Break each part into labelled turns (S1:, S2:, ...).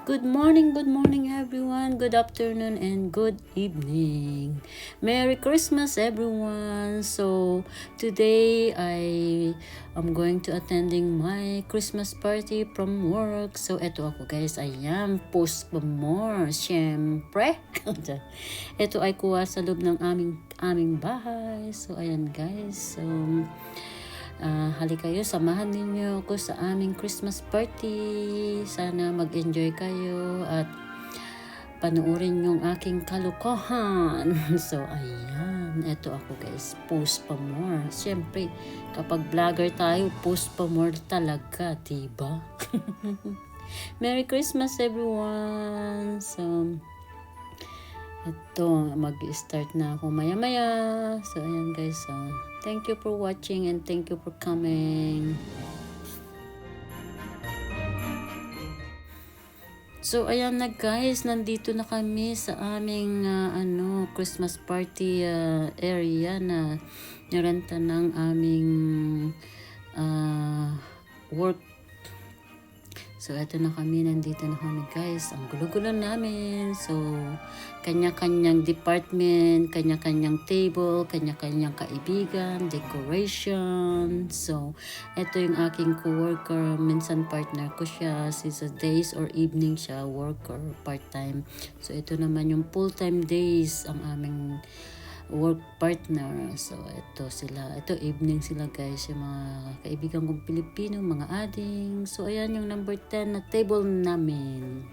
S1: Good morning everyone, good afternoon and good evening. Merry Christmas everyone. So today I am going to attending my Christmas party from work. So eto ako guys, ayan, post pa more. Syempre. Ito ay kuha sa loob ng aming bahay. So ayan guys. So halika kayo, samahan ninyo ako sa aming Christmas party. Sana mag-enjoy kayo at panuorin yung aking kalokohan. So, ayan. Ito ako guys. Post pa more. Siyempre, kapag vlogger tayo, post pa more talaga. Diba? Merry Christmas everyone. So, ito, mag-start na ako maya-maya. So, ayan guys. Thank you for watching and thank you for coming. So, ayan na guys. Nandito na kami sa aming Christmas party area na nirenta ng aming work. So, eto na kami. Nandito na kami guys. Ang gulo-gulo namin. So, kanya-kanyang department, kanya-kanyang table, kanya-kanyang kaibigan, decoration. So, eto yung aking co-worker. Minsan partner ko siya. Sa days or evening siya, worker, part-time. So, ito naman yung full-time days ang aming work partner. So, ito sila. Ito, evening sila guys. Yung mga kaibigan kong Pilipino, mga ading. So, ayan yung number 10 na table namin.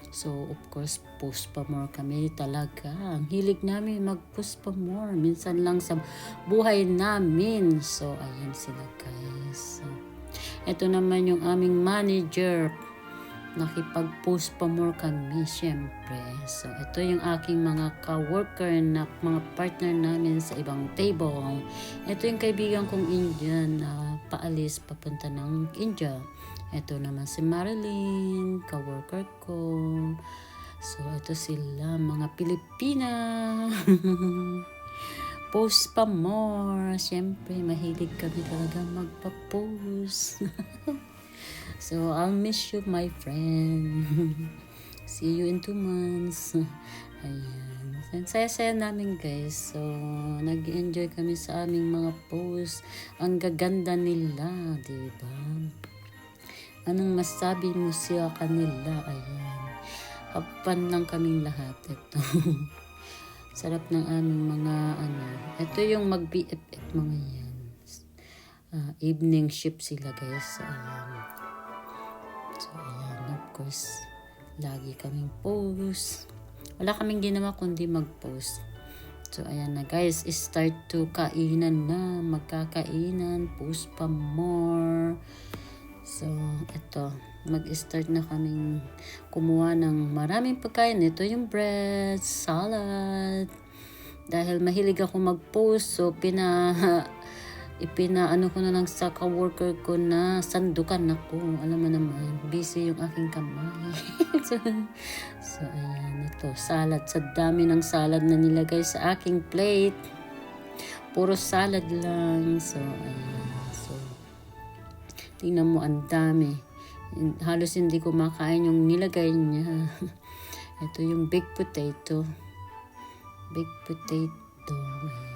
S1: So, of course, post pa more kami talaga. Ang hilig namin mag-post pa more. Minsan lang sa buhay namin. So, ayan sila guys. So, ito naman yung aming manager. Nakipag-post pa more kami, syempre. So, ito yung aking mga ka-worker na mga partner namin sa ibang table. Ito yung kaibigan kong Indian na paalis papunta ng India. Ito naman si Marilyn, ka-worker ko. So, ito sila, mga Pilipina. Post pa more. Syempre, mahilig kami talaga magpa-post. So, I'll miss you, my friend. See you in 2 months. Ayan. Saya-saya namin, guys. So, nag-enjoy kami sa aming mga posts. Ang gaganda nila, diba? Anong masabi mo siya kanila? Ayan. Hapan lang kaming lahat. Ito. Sarap ng aming mga, Ito yung mag-BFF mga yan. Evening shift sila, guys. Ayan. So, ayan, of course, lagi kaming post. Wala kaming ginawa kundi mag-post. So, ayan na guys, start to kainan na, magkakainan, post pa more. So, ito, mag-start na kaming kumuha ng maraming pagkain. Ito yung bread, salad. Dahil mahilig ako mag-post, so ipinaano ko na lang sa ka-worker ko na sandukan ako. Alam mo naman, busy yung aking kamay. so, ayan, ito, salad. Sa dami ng salad na nilagay sa aking plate. Puro salad lang. So, ayan. So, tingnan mo, ang dami. Halos hindi ko makain yung nilagay niya. Ito yung baked potato. Baked potato. Ayan.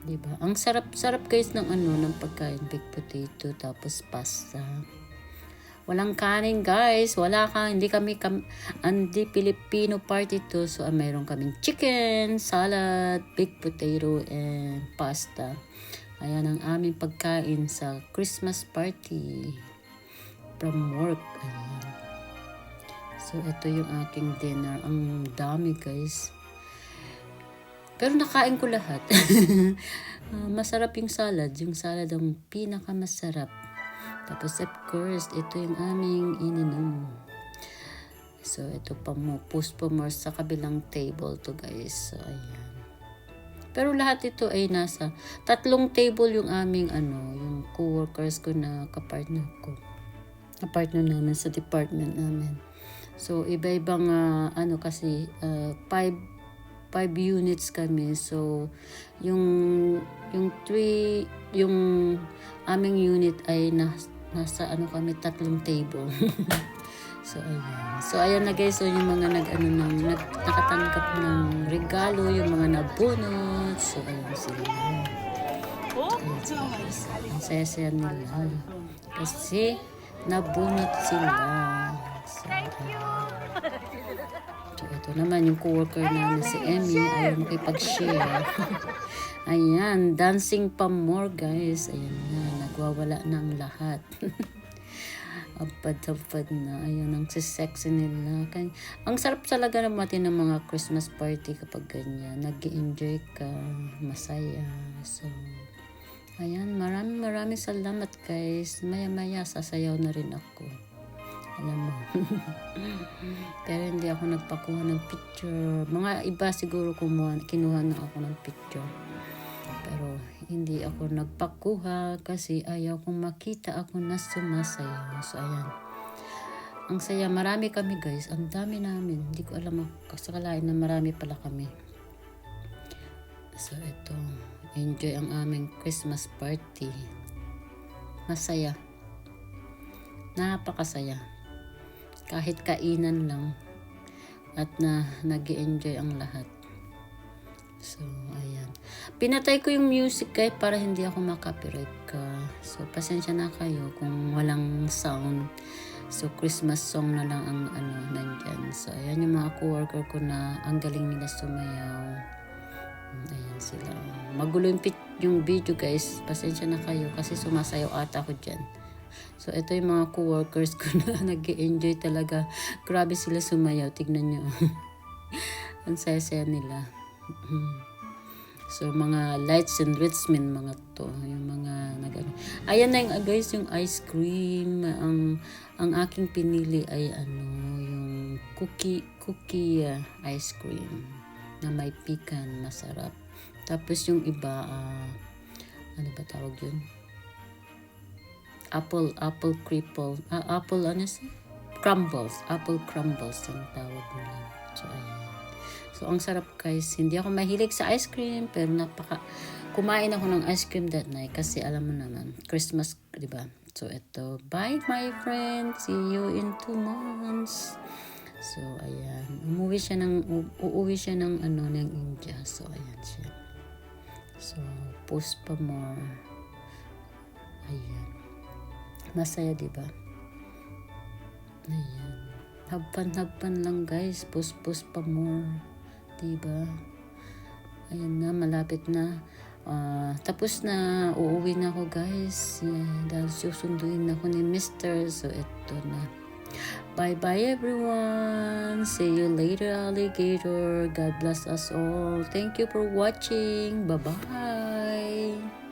S1: Diba? Ang sarap guys ng ng pagkain, baked potato tapos pasta. Walang kanin guys, hindi Filipino party to. So mayroon kaming chicken, salad, baked potato and pasta. Ayan ang aming pagkain sa Christmas party from work. Ayan. So ito yung aking dinner. Ang dami guys. Pero nakain ko lahat. Masarap yung salad. Yung salad ang pinakamasarap. Tapos of course, ito yung aming ininom. So ito pa mo. Post pa more sa kabilang table to guys. So ayan. Pero lahat ito ay nasa 3 table yung aming yung co-workers ko na kapartner ko. Kapartner namin sa department namin. So iba-ibang kasi 5 units kami. So, yung aming unit ay nasa ano kami, 3 table. So, ayan. So, ayan na guys. So, yung mga nakatanggap ng regalo, yung mga nabunot. So, ayan sila. Ayan sila guys. Ang saya-saya nila. Kasi, nabunot sila. So, so, ito naman yung co-worker namin si Emmy. Ayaw makipag-share. Ayan. Dancing pa more guys. Ayan na. Nagwawala na ang lahat. Apad-apad na. Ayun, ang sexy nila. Ang sarap talaga naman ng mga Christmas party kapag ganyan. Nag-enjoy ka, masaya. So, ayan, maraming salamat guys. Maya-maya, sasayaw na rin ako. Alam mo. Pero hindi ako nagpakuha ng picture. Mga iba siguro kinuha na ako ng picture. Pero hindi ako nagpakuha kasi ayaw kong makita ako na sumasayaw. So, ayan. Ang saya. Marami kami guys. Ang dami namin. Hindi ko alam kasakalain na marami pala kami. So, ito. Enjoy ang aming Christmas party. Masaya. Napakasaya. Kahit kainan lang. At nag-i-enjoy ang lahat. So, ayan. Pinatay ko yung music guys para hindi ako makapiright ka. So, pasensya na kayo kung walang sound. So, Christmas song na lang ang nandyan. So, ayan yung mga co-worker ko na ang galing nila sumayaw. Ayan sila. Magulo yung video guys. Pasensya na kayo kasi sumasayaw ata ako dyan. So, ito yung mga co-workers ko na nag-enjoy talaga. Grabe sila sumayaw. Tignan nyo. Ang saya-saya nila. So, mga lights and enrichment mga to. Yung mga ayan na yung guys, yung ice cream. Ang aking pinili ay yung cookie ice cream na may pecan, masarap. Tapos yung iba, ano ba tawag yun? Apple crumbles. Apple crumbles ang tawag nila. So, ayan. So, ang sarap guys. Hindi ako mahilig sa ice cream, pero kumain ako ng ice cream that night kasi alam mo naman, Christmas, di ba? So, ito. Bye, my friend. See you in 2 months. So, ayan. Uuwi siya ng India. So, ayan siya. So, post pa more. Ayan. Masaya, di ba? Ayan. Hagpan lang guys. Post pa more. Diba? Ayan na, malapit na. Tapos na, uuwi na ako guys. Yeah, dahil susunduin ako ni Mr. So, ito na. Bye-bye everyone. See you later, alligator. God bless us all. Thank you for watching. Bye-bye.